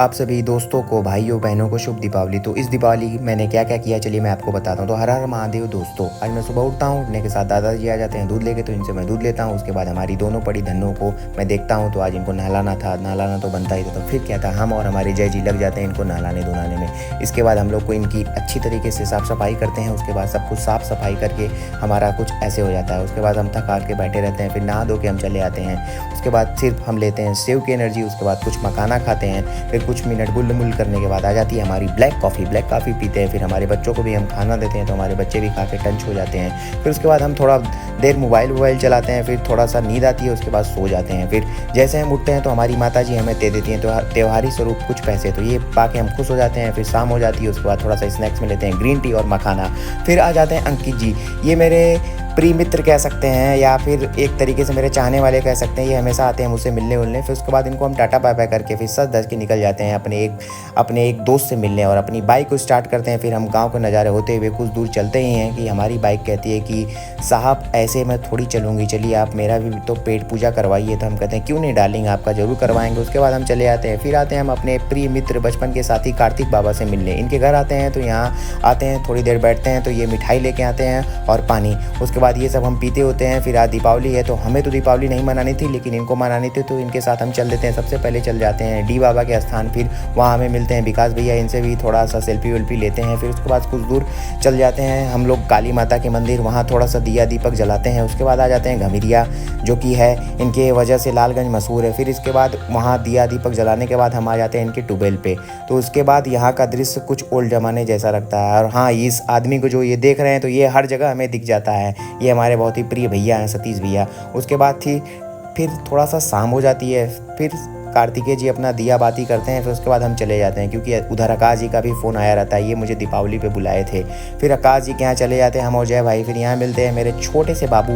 आप सभी दोस्तों को, भाइयों बहनों को शुभ दीपावली। तो इस दीपावली मैंने क्या क्या किया चलिए मैं आपको बताता हूँ। तो हर हर महादेव दोस्तों, आज मैं सुबह उठता हूँ, उठने के साथ दादाजी आ जाते हैं दूध लेके, तो इनसे मैं दूध लेता हूँ। उसके बाद हमारी दोनों बड़ी धनों को मैं देखता हूँ, तो आज इनको नहलाना था, नहलाना तो बनता ही था। तो फिर क्या था, हम और हमारे जय जी लग जाते हैं इनको नहलाने धुलाने में। इसके बाद हम लोग को इनकी अच्छी तरीके से साफ़ सफाई करते हैं। उसके बाद सब कुछ साफ़ सफाई करके हमारा कुछ ऐसे हो जाता है। उसके बाद हम थक हार के बैठे रहते हैं, फिर नहा धो के हम चले आते हैं। उसके बाद सिर्फ हम लेते हैं सेव की एनर्जी। उसके बाद कुछ मखाना खाते हैं, फिर कुछ मिनट गुल मुल करने के बाद आ जाती है हमारी ब्लैक कॉफ़ी पीते हैं। फिर हमारे बच्चों को भी हम खाना देते हैं, तो हमारे बच्चे भी खा के टंच हो जाते हैं। फिर उसके बाद हम थोड़ा देर मोबाइल चलाते हैं, फिर थोड़ा सा नींद आती है, उसके बाद सो जाते हैं। फिर जैसे हम उठते हैं तो हमारी माता जी हमें दे देती हैं तो त्योहारी स्वरूप कुछ पैसे, तो ये पा के हम खुश हो जाते हैं। फिर शाम हो जाती है, उसके बाद थोड़ा सा स्नैक्स में लेते हैं ग्रीन टी और मखाना। फिर आ जाते हैं अंकित जी, ये मेरे प्रिय मित्र कह सकते हैं या फिर एक तरीके से मेरे चाहने वाले कह सकते हैं। ये हमेशा आते हैं मुझसे मिलने उलने। फिर उसके बाद इनको हम टाटा बाय बाय करके फिर सज धज के निकल जाते हैं अपने एक दोस्त से मिलने, और अपनी बाइक को स्टार्ट करते हैं। फिर हम गांव के नज़ारे होते हुए कुछ दूर चलते ही हैं कि हमारी बाइक कहती है कि साहब ऐसे मैं थोड़ी चलूँगी, चलिए आप मेरा भी तो पेट पूजा करवाइए। तो हम कहते हैं क्यों नहीं डार्लिंग, आपका ज़रूर करवाएंगे। उसके बाद हम चले आते हैं। फिर आते हैं हम अपने प्रिय मित्र बचपन के साथी कार्तिक बाबा से मिलने। इनके घर आते हैं, तो यहाँ आते हैं, थोड़ी देर बैठते हैं, तो ये मिठाई लेके आते हैं और पानी। उसके बाद ये सब हम पीते होते हैं। फिर आज दीपावली है, तो हमें तो दीपावली नहीं मनानी थी, लेकिन इनको मनानी थी, तो इनके साथ हम चल देते हैं। सबसे पहले चल जाते हैं डी बाबा के स्थान। फिर वहाँ हमें मिलते हैं विकास भैया, इनसे भी थोड़ा सा सेल्फी वेल्फी लेते हैं। फिर उसके बाद कुछ दूर चल जाते हैं हम लोग काली माता के मंदिर, वहाँ थोड़ा सा दिया दीपक जलाते हैं। उसके बाद आ जाते हैं घमिरिया, जो कि है इनके वजह से लालगंज मशहूर है। फिर इसके बाद वहाँ दिया दीपक जलाने के बाद हम आ जाते हैं इनके ट्यूबवेल पे। तो उसके बाद यहाँ का दृश्य कुछ ओल्ड ज़माने जैसा लगता है। और हाँ, इस आदमी को जो ये देख रहे हैं, तो ये हर जगह हमें दिख जाता है। ये हमारे बहुत ही प्रिय भैया हैं, सतीश भैया। उसके बाद फिर थोड़ा सा शाम हो जाती है। फिर कार्तिकेय जी अपना दिया बाती करते हैं। फिर उसके बाद हम चले जाते हैं, क्योंकि उधर आकाश जी का भी फ़ोन आया रहता है, ये मुझे दीपावली पे बुलाए थे। फिर आकाश जी के यहाँ चले जाते हैं हम और जय भाई। फिर यहाँ मिलते हैं मेरे छोटे से बाबू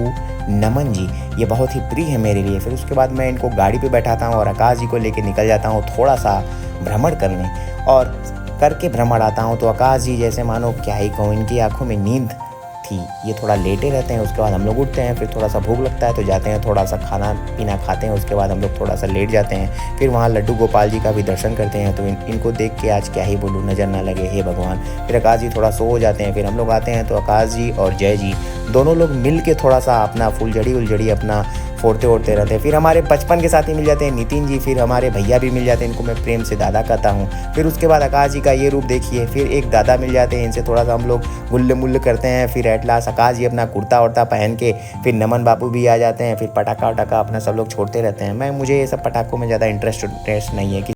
नमन जी, ये बहुत ही प्रिय है मेरे लिए। फिर उसके बाद मैं इनको गाड़ी पे बैठाता हूँ और आकाश जी को लेके निकल जाता हूँ थोड़ा सा भ्रमण करने, और करके भ्रमण आता हूँ। तो आकाश जी जैसे मानो क्या ही कहूँ, इनकी आंखों में नींद थी, ये थोड़ा लेटे रहते हैं। उसके बाद हम लोग उठते हैं, फिर थोड़ा सा भूख लगता है तो जाते हैं, थोड़ा सा खाना पीना खाते हैं। उसके बाद हम लोग थोड़ा सा लेट जाते हैं। फिर वहाँ लड्डू गोपाल जी का भी दर्शन करते हैं। तो इनको देख के आज क्या ही बोलूँ, नज़र ना लगे हे भगवान। फिर आकाश जी थोड़ा सो हो जाते हैं। फिर हम लोग आते हैं, तो आकाश जी और जय जी दोनों लोग मिल के थोड़ा सा अपना फुलझड़ी उलझड़ी अपना फोड़ते ओढ़ते रहते हैं। फिर हमारे बचपन के साथी मिल जाते हैं नितिन जी, फिर हमारे भैया भी मिल जाते हैं, इनको मैं प्रेम से दादा कहता हूँ। फिर उसके बाद आकाश जी का ये रूप देखिए, फिर एक दादा मिल जाते हैं, इनसे थोड़ा सा हम लोग गुल्ले मुल्ल करते हैं। फिर एट लास्ट आकाश जी अपना कुर्ता उर्ता पहन के, फिर नमन बाबू भी आ जाते हैं। फिर पटाखा वटाखा अपना सब लोग छोड़ते रहते हैं। मुझे ये सब पटाखों में ज़्यादा इंटरेस्ट नहीं है कि